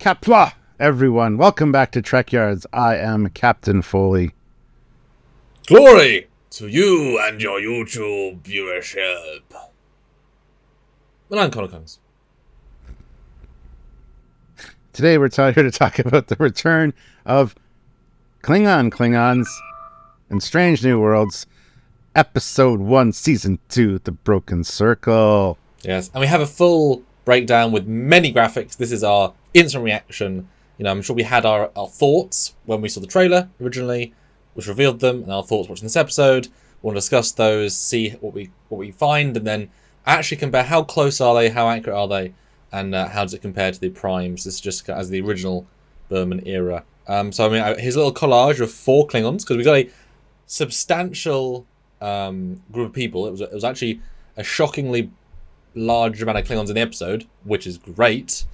Qapla, everyone. Welcome back to Trekyards. I am Captain Foley. Glory to you and your YouTube viewership. And I'm Connor Combs. Today we're here to talk about the return of Klingons and Strange New Worlds, Episode 1, Season 2, The Broken Circle. Yes, and we have a full breakdown with many graphics. This is our instant reaction. I'm sure we had our thoughts when we saw the trailer originally, which revealed them, and our thoughts watching this episode. We'll discuss those, see what we find, and then actually compare how close are they, how accurate are they, and how does it compare to the primes. This is just as the original Berman era. Here's a little collage of 4 Klingons, because we got a substantial group of people. It was actually a shockingly large amount of Klingons in the episode, which is great.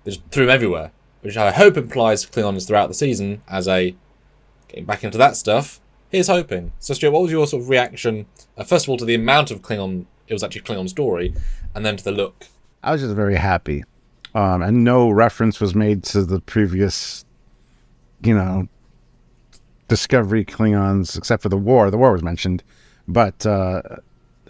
They just threw them everywhere, which I hope implies Klingons throughout the season. Getting back into that stuff, here's hoping. So Stuart, what was your sort of reaction, first of all, to the amount of Klingon, it was actually Klingon story, and then to the look? I was just very happy. And no reference was made to the previous, Discovery Klingons, except for the war. The war was mentioned. But I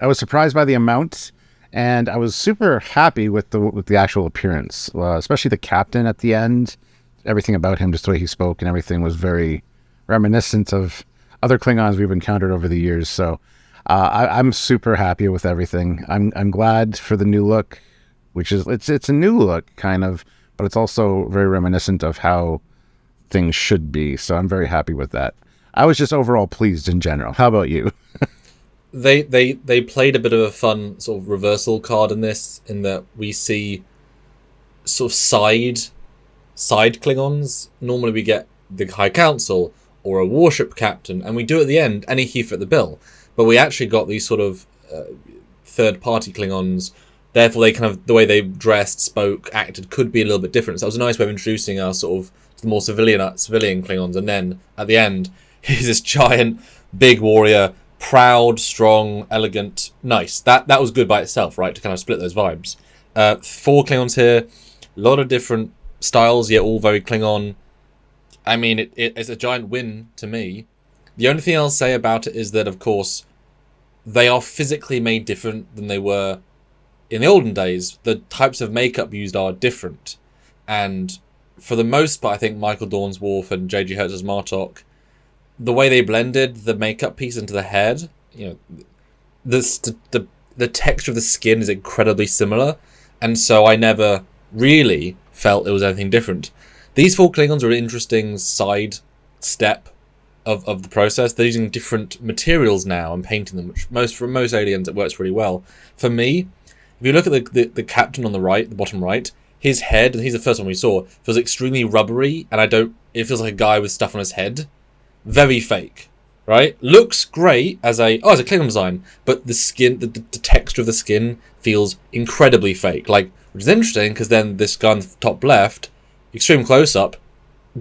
was surprised by the amount, and I was super happy with the actual appearance, especially the captain at the end. Everything about him, just the way he spoke and everything, was very reminiscent of other Klingons we've encountered over the years. So I'm super happy with everything. I'm glad for the new look, which is it's a new look kind of, but it's also very reminiscent of how things should be. So I'm very happy with that. I was just overall pleased in general. How about you? They played a bit of a fun sort of reversal card in this, in that we see sort of side Klingons. Normally we get the High Council or a warship captain, and we do at the end any he fit the bill. But we actually got these sort of third-party Klingons. Therefore, they kind of, the way they dressed, spoke, acted could be a little bit different. So that was a nice way of introducing our sort of the more civilian Klingons. And then at the end, he's this giant, big warrior, proud, strong, elegant, nice. That was good by itself, right? To kind of split those vibes. 4 Klingons here, a lot of different styles, yet all very Klingon. I mean, it's a giant win to me. The only thing I'll say about it is that, of course, they are physically made different than they were in the olden days. The types of makeup used are different. And for the most part, I think Michael Dorn's Worf and J.G. Hertz's Martok, the way they blended the makeup piece into the head, the texture of the skin is incredibly similar. And so I never really felt it was anything different. These 4 Klingons are an interesting side step of the process. They're using different materials now and painting them, which for most aliens it works really well. For me, if you look at the captain on the right, the bottom right, his head, and he's the first one we saw, feels extremely rubbery, and it feels like a guy with stuff on his head. Very fake, right? Looks great as a Klingon design, but the skin, the texture of the skin feels incredibly fake. Which is interesting, because then this guy on the top left, extreme close-up,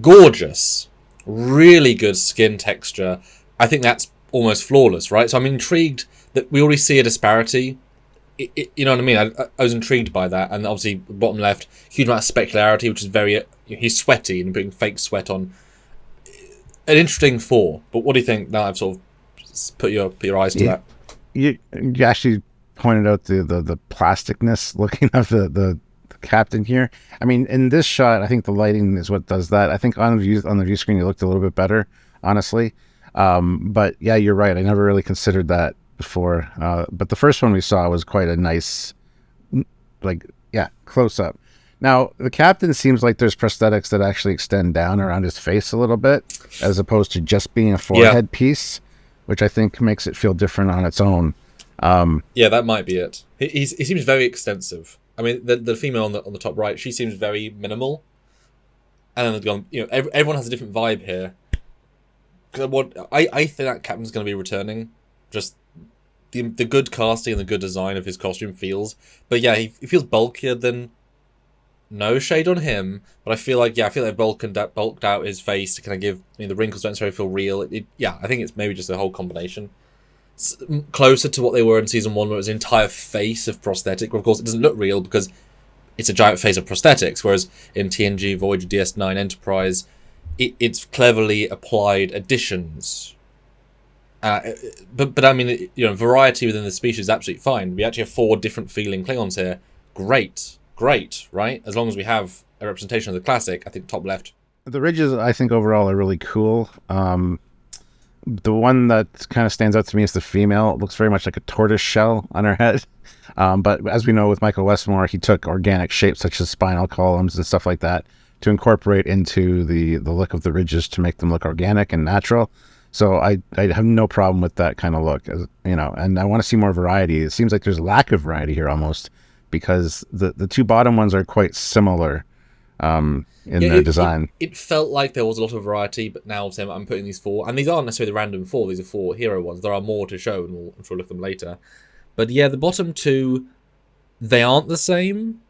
gorgeous. Really good skin texture. I think that's almost flawless, right? So I'm intrigued that we already see a disparity. You know what I mean? I was intrigued by that. And obviously, bottom left, huge amount of specularity, which is very... he's sweaty and putting fake sweat on. An interesting 4. But what do you think now I've sort of put your eyes to that? You actually pointed out the plasticness looking of the captain here. I mean, in this shot, I think the lighting is what does that. I think on the view screen, it looked a little bit better, honestly. But yeah, you're right. I never really considered that before. But the first one we saw was quite a nice, close up. Now, the captain seems like there's prosthetics that actually extend down around his face a little bit, as opposed to just being a forehead piece, which I think makes it feel different on its own. Yeah, that might be it. He seems very extensive. I mean, the female on the top right, she seems very minimal, and then everyone has a different vibe here. I think that captain's going to be returning. Just the good casting and the good design of his costume feels, but yeah, he feels bulkier than. No shade on him, but I feel like they've bulked out his face to kind of give the wrinkles don't necessarily feel real. I think it's maybe just a whole combination. It's closer to what they were in season 1, where it was an entire face of prosthetic. Of course, it doesn't look real because it's a giant phase of prosthetics, whereas in TNG, Voyager, DS9, Enterprise, it's cleverly applied additions. But I mean, variety within the species is absolutely fine. We actually have 4 different feeling Klingons here. Great, right? As long as we have a representation of the classic, I think top left. The ridges, I think, overall are really cool. The one that kind of stands out to me is the female. It looks very much like a tortoise shell on her head. But as we know with Michael Westmore, he took organic shapes such as spinal columns and stuff like that to incorporate into the look of the ridges to make them look organic and natural. So I have no problem with that kind of look, and I want to see more variety. It seems like there's lack of variety here almost, because the 2 bottom ones are quite similar in their design. It felt like there was a lot of variety, but now I'm putting these 4, and these aren't necessarily the random 4, these are 4 hero ones. There are more to show, and we'll look at them later. But yeah, the bottom 2, they aren't the same,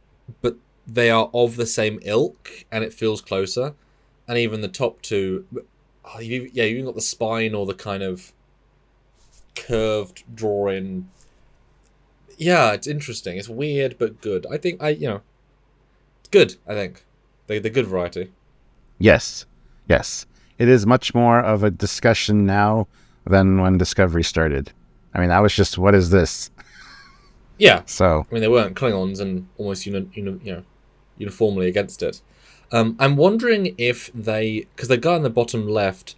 but they are of the same ilk, and it feels closer. And even the top 2... you've even got the spine or the kind of curved drawing. Yeah, it's interesting. It's weird, but good. I think it's good. I think the good variety. Yes. It is much more of a discussion now than when Discovery started. I mean, that was just, what is this? Yeah. So I mean, they weren't Klingons, and almost uniformly against it. I'm wondering if because the guy on the bottom left,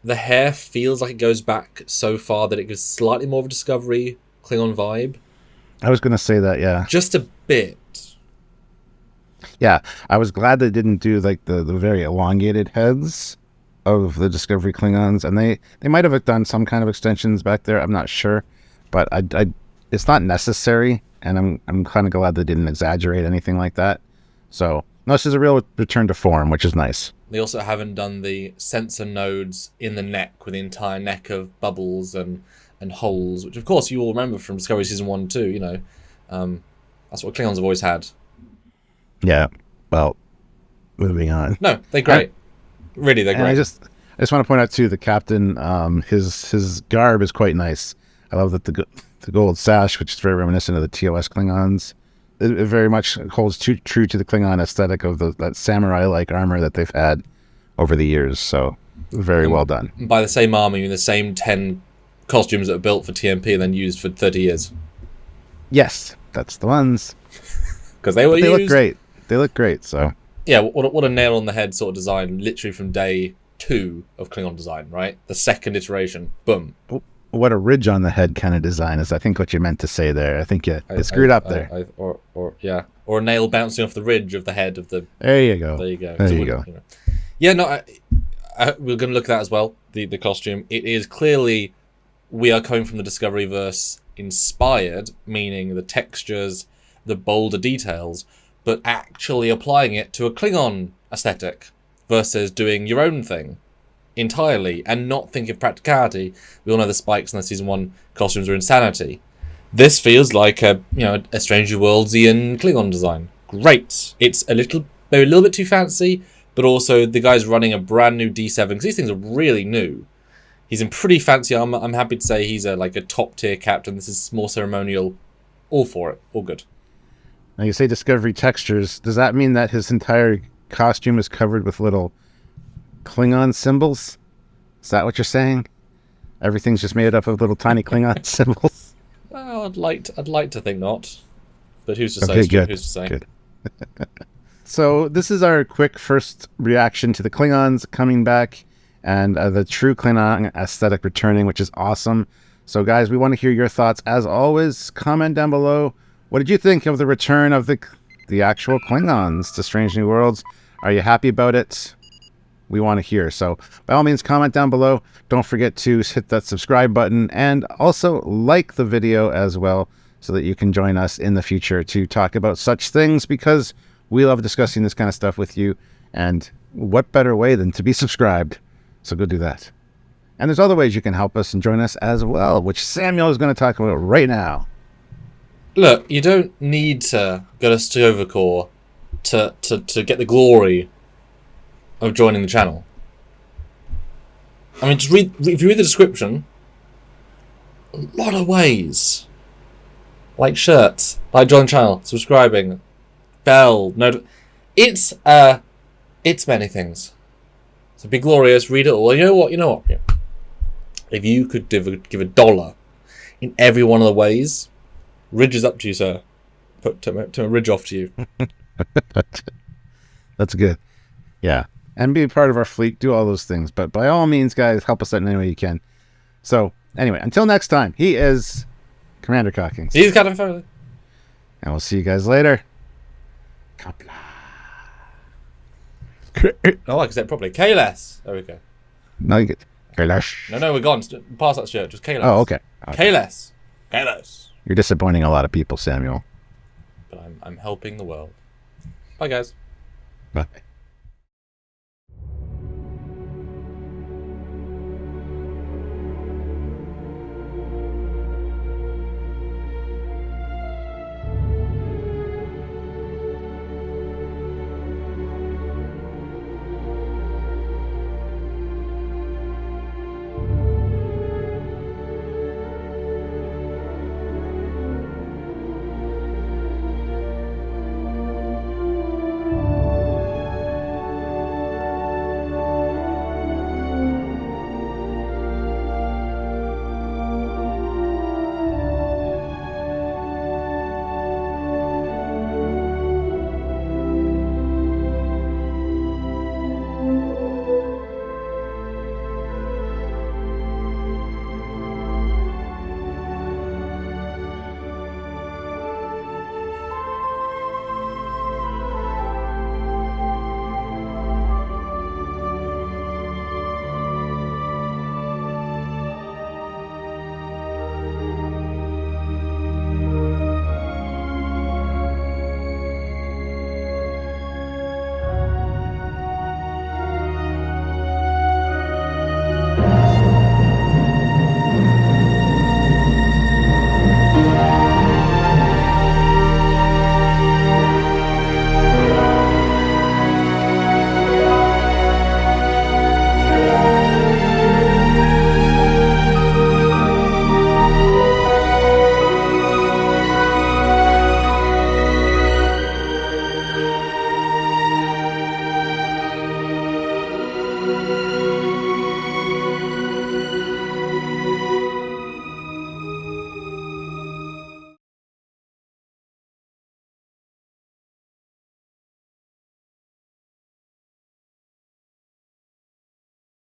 the hair feels like it goes back so far that it gives slightly more of a Discovery Klingon vibe. I was going to say that, yeah. Just a bit. Yeah, I was glad they didn't do like the very elongated heads of the Discovery Klingons, and they might have done some kind of extensions back there. I'm not sure, but it's not necessary, and I'm kind of glad they didn't exaggerate anything like that. So no, this is a real return to form, which is nice. They also haven't done the sensor nodes in the neck with the entire neck of bubbles and holes, which of course you all remember from Discovery Season 1 and 2, that's what Klingons have always had. Yeah, well, moving on. No, they're great. Really, they're great. I just want to point out too, the captain, his garb is quite nice. I love that the gold sash, which is very reminiscent of the TOS Klingons. It very much holds true to the Klingon aesthetic of that samurai-like armor that they've had over the years. So very well done. By the same armor, you mean the same 10 costumes that were built for TMP and then used for 30 years. Yes, that's the ones. Because they look great. They look great. So yeah, what a nail on the head sort of design. Literally from day 2 of Klingon design, right? The second iteration, boom. What a ridge on the head kind of design is, I think, what you meant to say there. I think you screwed up there. Or a nail bouncing off the ridge of the head of the. There you go. There you go. There you go. Yeah, no, we're going to look at that as well. The costume. It is clearly, we are coming from the Discoveryverse inspired, meaning the textures, the bolder details, but actually applying it to a Klingon aesthetic versus doing your own thing entirely and not thinking of practicality. We all know the spikes in the Season 1 costumes are insanity. This feels like a Strange New Worldsian Klingon design. Great. It's maybe a little bit too fancy, but also the guy's running a brand new D7 because these things are really new. He's in pretty fancy armor. I'm happy to say he's a top tier captain. This is more ceremonial. All for it. All good. Now you say Discovery textures. Does that mean that his entire costume is covered with little Klingon symbols? Is that what you're saying? Everything's just made up of little tiny Klingon symbols? Well, I'd like to think not. But who's to say? Good. Who's to say? Good. So this is our quick first reaction to the Klingons coming back and the true Klingon aesthetic returning, which is awesome. So guys, we want to hear your thoughts. As always, comment down below. What did you think of the return of the actual Klingons to Strange New Worlds? Are you happy about it? We want to hear. So by all means, comment down below. Don't forget to hit that subscribe button and also like the video as well so that you can join us in the future to talk about such things, because we love discussing this kind of stuff with you. And what better way than to be subscribed? So go do that. And there's other ways you can help us and join us as well, which Samuel is going to talk about right now. Look, you don't need to go to Overcore to get the glory of joining the channel. I mean, if you read the description, a lot of ways. Like shirts, like join the channel, subscribing, spell. No, it's many things. So be glorious. Read it all. You know what? Yeah. If you could give $1 in every one of the ways, Ridge is up to you, sir. Put to Ridge off to you. That's good. Yeah. And be a part of our fleet. Do all those things. But by all means, guys, help us out in any way you can. So, anyway, until next time, he is Commander Cockings. He's Captain Foley. And we'll see you guys later. Qapla. Oh, I can say it properly. Kalas. There we go. No, you get Kailash. No, we're gone. Pass that shirt. Just Kalas. Oh, okay. Kalas. You're disappointing a lot of people, Samuel. But I'm helping the world. Bye, guys. Bye.